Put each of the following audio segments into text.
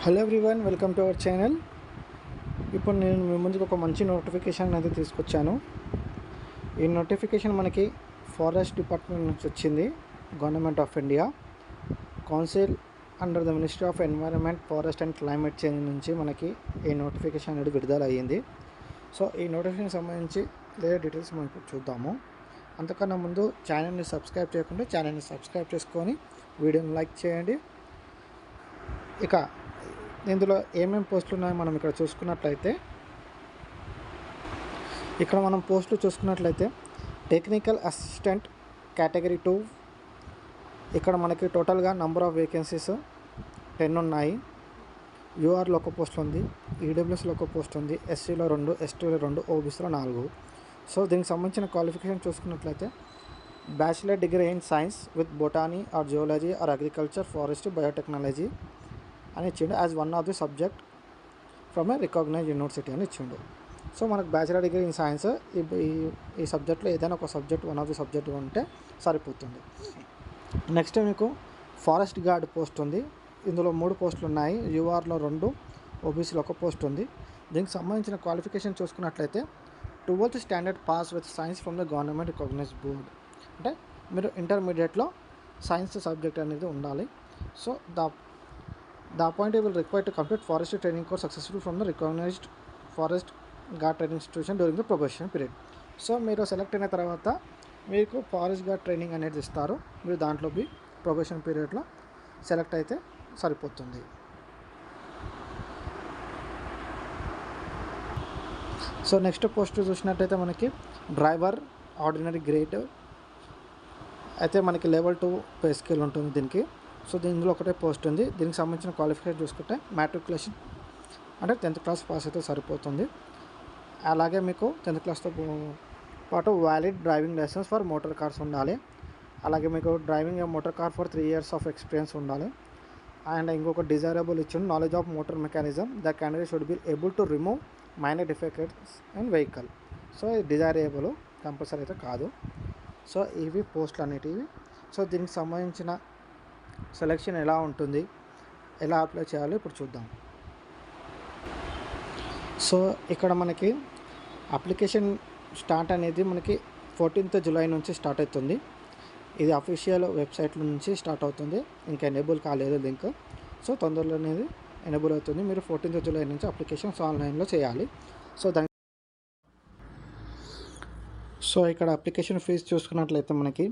Hello everyone, welcome to our channel. ఇప్పుడు నేను మీ ముందుకు ఒక మంచి నోటిఫికేషన్ అనేది తీసుకొచ్చాను. ఈ నోటిఫికేషన్ మనకి ఫారెస్ట్ డిపార్ట్మెంట్ నుంచి వచ్చింది. Government of India council under the ministry of environment, forest and climate change నుంచి మనకి ఈ నోటిఫికేషన్ అనేది విడుదల అయ్యింది. సో ఈ నోటిఫికేషన్ సంబంధించి లేదా డీటెయిల్స్ మనం ఇప్పుడు చూద్దాము. అంతకన్నా ముందు ఛానల్ని సబ్స్క్రైబ్ చేయకుండా ఛానల్ని సబ్స్క్రైబ్ చేసుకొని వీడియోని లైక్ చేయండి. ఇక ఇందులో ఏమేమి పోస్టులు ఉన్నాయో మనం ఇక్కడ చూసుకున్నట్లయితే, ఇక్కడ మనం పోస్టులు చూసుకున్నట్లయితే టెక్నికల్ అసిస్టెంట్ కేటగిరీ 2. ఇక్కడ మనకి టోటల్గా నంబర్ ఆఫ్ వేకెన్సీస్ 10 ఉన్నాయి. యూఆర్లో ఒక పోస్ట్ ఉంది, ఈడబ్ల్యూఎస్లో ఒక పోస్ట్ ఉంది, ఎస్సీలో 2, ఎస్టీలో 2, ఓబీసీలో 4. సో దీనికి సంబంధించిన క్వాలిఫికేషన్ చూసుకున్నట్లయితే bachelor degree in science with botany or geology or agriculture, forest, biotechnology అని ఇచ్చిండు as one of the subject from a recognized university అని ఇచ్చిండు. సో మనకు బ్యాచిలర్ డిగ్రీ ఇన్ సైన్స్ ఈ సబ్జెక్ట్లో ఏదైనా ఒక subject one of the subject ఉంటే సరిపోతుంది. నెక్స్ట్ మీకు ఫారెస్ట్ గార్డ్ పోస్ట్ ఉంది. ఇందులో 3 పోస్టులు ఉన్నాయి. యూఆర్లో 2, ఓబీసీలో ఒక పోస్ట్ ఉంది. దీనికి సంబంధించిన క్వాలిఫికేషన్ చూసుకున్నట్లయితే 12th standard pass with science from the government recognised board. అంటే మీరు ఇంటర్మీడియట్లో సైన్స్ సబ్జెక్ట్ అనేది ఉండాలి. So The appointee will require to complete forestry training course successfully from the recognized forest guard training institution during the probation period. So మీరు select అయిన తర్వాత మీకు forest gourd training అనేది ఇస్తారు. మీరు దాంట్లో ప్రొబేషన్ పీరియడ్లో సెలెక్ట్ అయితే సరిపోతుంది. సో నెక్స్ట్ పోస్ట్ చూసినట్టయితే మనకి డ్రైవర్ ఆర్డినరీ గ్రేడ్ అయితే మనకి లెవెల్ 2 పే స్కేల్ ఉంటుంది దీనికి. సో దీనిలో ఒకటే పోస్ట్ ఉంది. దీనికి సంబంధించిన క్వాలిఫికేషన్ చూసుకుంటే మ్యాట్రికులేషన్ అంటే 10th క్లాస్ పాస్ అయితే సరిపోతుంది. అలాగే మీకు 10th క్లాస్తో పాటు valid driving licence for motor cars ఉండాలి. అలాగే మీకు driving a motor car for 3 years of experience ఉండాలి. అండ్ ఇంకొక డిజైరబుల్ ఇచ్చిన knowledge of motor mechanism. The candidate should be able to remove minor defects in vehicle. So ఇది desirable, compulsory అయితే కాదు. So ఇవి పోస్టులు అనేటివి. సో దీనికి సంబంధించిన సెలెక్షన్ ఎలా ఉంటుంది, ఎలా అప్లై చేయాలో ఇప్పుడు చూద్దాం. సో ఇక్కడ మనకి అప్లికేషన్ స్టార్ట్ అనేది మనకి 14th జూలై నుంచి స్టార్ట్ అవుతుంది. ఇది అఫీషియల్ వెబ్సైట్ నుంచి స్టార్ట్ అవుతుంది. ఇంకా ఎనేబుల్ కాలేదు లింక్. సో తొందరలో అనేది ఎనేబుల్ అవుతుంది. మీరు 14th జూలై నుంచి అప్లికేషన్స్ ఆన్లైన్లో చేయాలి. సో ఇక్కడ అప్లికేషన్ ఫీజు చూసుకున్నట్లయితే మనకి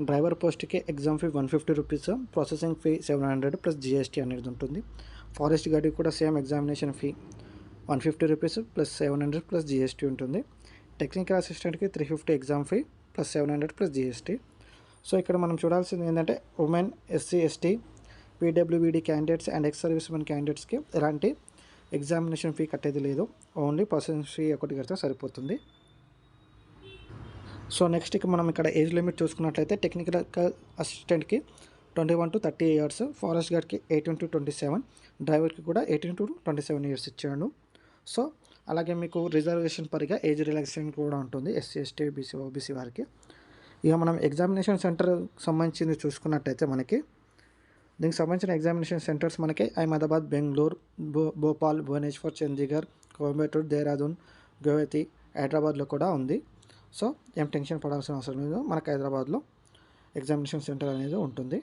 డ్రైవర్ పోస్ట్కి exam fee 150 rupees, processing fee 700 plus GST అనేది ఉంటుంది. ఫారెస్ట్ గార్డ్కి కూడా same examination fee 150 rupees plus 700 plus GST ఉంటుంది. టెక్నికల్ అసిస్టెంట్కి 350 exam fee plus 700 plus GST. So ఇక్కడ మనం చూడాల్సింది ఏంటంటే ఉమెన్, ఎస్సీ, ఎస్టీ, పీడబ్ల్యూబీడీ candidates and ex service men క్యాండిడేట్స్కి ఎలాంటి ఎగ్జామినేషన్ ఫీ కట్టేది లేదు. ఓన్లీ ప్రాసెసింగ్ ఫీ ఒకటి కడితే సరిపోతుంది. సో నెక్స్ట్ మనం ఇక్కడ ఏజ్ లిమిట్ చూసుకున్నట్లయితే టెక్నికల్ అసిస్టెంట్కి 21 to 30 years, ఫారెస్ట్ గార్డ్కి 18 to 27, డ్రైవర్కి కూడా 18 to 27 years ఇచ్చాడు. సో అలాగే మీకు రిజర్వేషన్ పరిగా ఏజ్ రిలాక్సేషన్ కూడా ఉంటుంది ఎస్సీ, ఎస్టీ, బీసీ, ఓబీసీ వారికి. ఇక మనం ఎగ్జామినేషన్ సెంటర్ సంబంధించింది చూసుకున్నట్టయితే మనకి దీనికి సంబంధించిన ఎగ్జామినేషన్ సెంటర్స్ మనకి అహ్మదాబాద్, బెంగళూరు, భోపాల్, భువనేశ్వర్, చండీగఢ్, కోయంబత్తూర్, దేహ్రాదూన్, గౌహతి, హైదరాబాద్లో కూడా ఉంది. సో ఏం టెన్షన్ పడాల్సిన అవసరం లేదు. మనకు హైదరాబాద్లో ఎగ్జామినేషన్ సెంటర్ అనేది ఉంటుంది.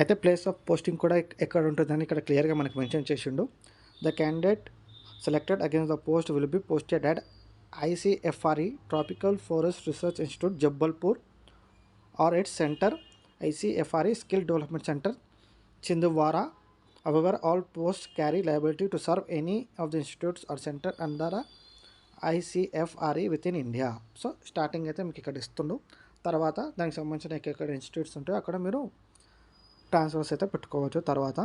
అయితే ప్లేస్ ఆఫ్ పోస్టింగ్ కూడా ఎక్కడ ఉంటుందని ఇక్కడ క్లియర్గా మనకు మెన్షన్ చేసిండు. The candidate selected against the post will be posted at ICFRE tropical forest research institute, Jabalpur, or its centre ICFRE skill development centre, Chhindwara. However, all posts carry liability to serve any of the institutes or center under ICFRE with in India. So starting అయితే మీకు ఇక్కడ ఇస్తుండు. తర్వాత దానికి సంబంధించిన ఎక్కడ institutes ఉంటాయో అక్కడ మీరు ట్రాన్స్ఫర్స్ అయితే పెట్టుకోవచ్చు తర్వాత.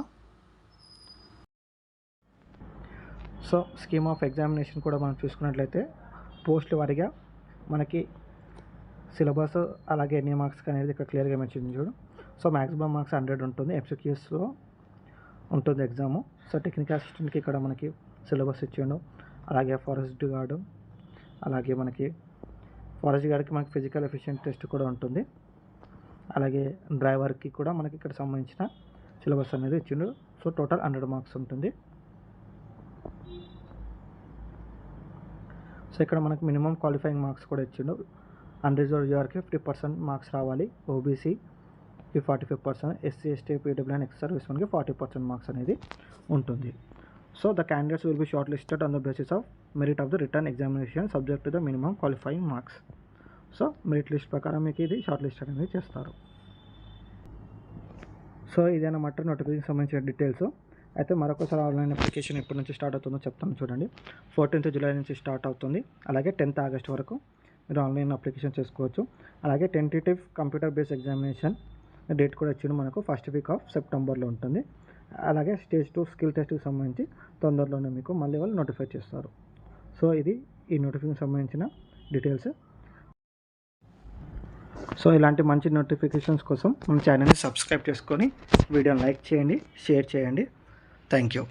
సో స్కీమ్ ఆఫ్ ఎగ్జామినేషన్ కూడా మనం చూసుకున్నట్లయితే పోస్టుల వారీగా మనకి సిలబస్ అలాగే ఎన్ని మార్క్స్ అనేది ఇక్కడ క్లియర్గా మెన్షన్ చూడు. సో మ్యాక్సిమం మార్క్స్ 100 ఉంటుంది. MCQSలో ఉంటుంది ఎగ్జాము. సో టెక్నికల్ అసిస్టెంట్కి ఇక్కడ మనకి సిలబస్ ఇచ్చిండు. అలాగే ఫారెస్ట్ గార్డు, అలాగే మనకి ఫారెస్ట్ గార్డ్కి మనకి ఫిజికల్ ఎఫిషియెంట్ టెస్ట్ కూడా ఉంటుంది. అలాగే డ్రైవర్కి కూడా మనకి ఇక్కడ సంబంధించిన సిలబస్ అనేది ఇచ్చిండు. సో టోటల్ 100 మార్క్స్ ఉంటుంది. సో ఇక్కడ మనకు మినిమం క్వాలిఫైయింగ్ మార్క్స్ కూడా ఇచ్చిండు. అన్రిజర్వ్డ్ యూఆర్కి 50% మార్క్స్ రావాలి, ఓబీసీకి 45%, SC ST PW and ex service మెన్కి 40% మార్క్స్ అనేది ఉంటుంది. So the candidates will be short listed on the basis of merit of the written examination subject to the minimum qualifying marks. So merit list ప్రకారం మీకు ఇది short list అనేది చేస్తారు. So ఇదేనమాట notification సంబంధించిన డీటెయిల్స్. అయితే మరొకసారి ఆన్లైన్ అప్లికేషన్ ఎప్పటి నుంచి స్టార్ట్ అవుతుందో చెప్తాను చూడండి. 14th జూలై నుంచి స్టార్ట్ అవుతుంది. అలాగే 10th ఆగస్ట్ వరకు మీరు ఆన్లైన్ అప్లికేషన్ చేసుకోవచ్చు. అలాగే tentative computer based examination date కూడా ఇచ్చిండు మనకు, ఫస్ట్ వీక్ ఆఫ్ సెప్టెంబర్లో ఉంటుంది. అలాగే స్టేజ్ 2 స్కిల్ టెస్ట్కి సంబంధించి తొందరలోనే మీకు మళ్ళీ వాళ్ళు నోటిఫై చేస్తారు. సో ఇది ఈ నోటిఫికేషన్ సంబంధించిన డీటెయిల్స్. సో ఇలాంటి మంచి నోటిఫికేషన్స్ కోసం మన ఛానల్ని సబ్స్క్రైబ్ చేసుకొని వీడియోని లైక్ చేయండి, షేర్ చేయండి. Thank you.